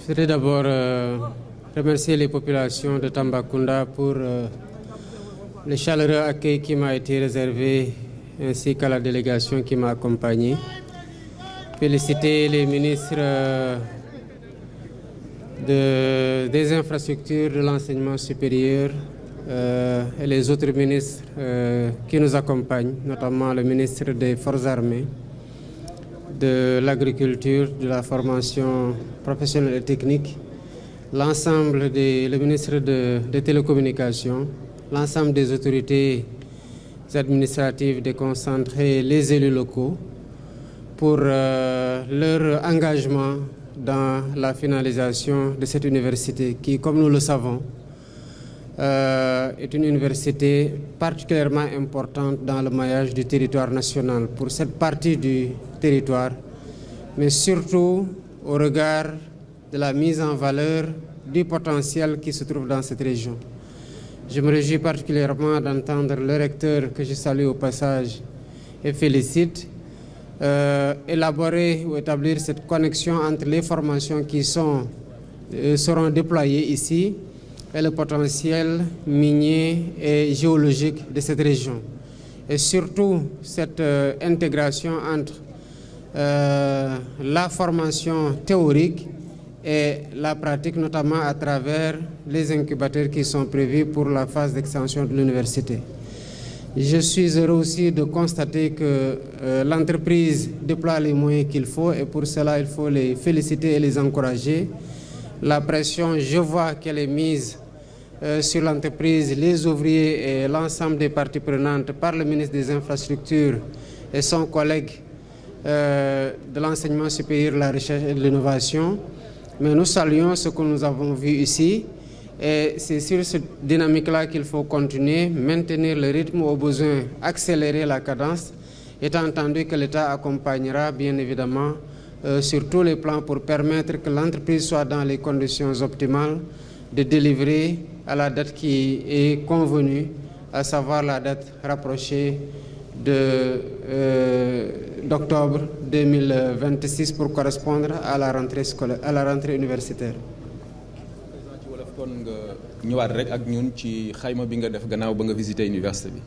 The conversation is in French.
Je voudrais d'abord remercier les populations de Tambacounda pour le chaleureux accueil qui m'a été réservé ainsi qu'à la délégation qui m'a accompagné. Féliciter les ministres des infrastructures, de l'enseignement supérieur et les autres ministres qui nous accompagnent, notamment le ministre des Forces armées, de l'agriculture, de la formation professionnelle et technique, le ministre des télécommunications, l'ensemble des autorités administratives déconcentrées, les élus locaux, pour leur engagement dans la finalisation de cette université qui, comme nous le savons, est une université particulièrement importante dans le maillage du territoire national pour cette partie du territoire, mais surtout au regard de la mise en valeur du potentiel qui se trouve dans cette région. Je me réjouis particulièrement d'entendre le recteur, que je salue au passage et félicite, élaborer ou établir cette connexion entre les formations qui seront déployées ici et le potentiel minier et géologique de cette région. Et surtout cette intégration entre la formation théorique et la pratique, notamment à travers les incubateurs qui sont prévus pour la phase d'extension de l'université. Je suis heureux aussi de constater que l'entreprise déploie les moyens qu'il faut et pour cela il faut les féliciter et les encourager. La pression, je vois qu'elle est mise sur l'entreprise, les ouvriers et l'ensemble des parties prenantes par le ministre des Infrastructures et son collègue de l'enseignement supérieur, de la recherche et de l'innovation. Mais nous saluons ce que nous avons vu ici et c'est sur cette dynamique-là qu'il faut continuer, maintenir le rythme, au besoin accélérer la cadence, étant entendu que l'État accompagnera bien évidemment sur tous les plans pour permettre que l'entreprise soit dans les conditions optimales de délivrer à la date qui est convenue, à savoir la date rapprochée d'octobre 2026 pour correspondre à la rentrée scolaire, à la rentrée universitaire. kon nga ñëwaat rek ak ñun ci xayma bi nga def gannaaw ba nga visité université bi.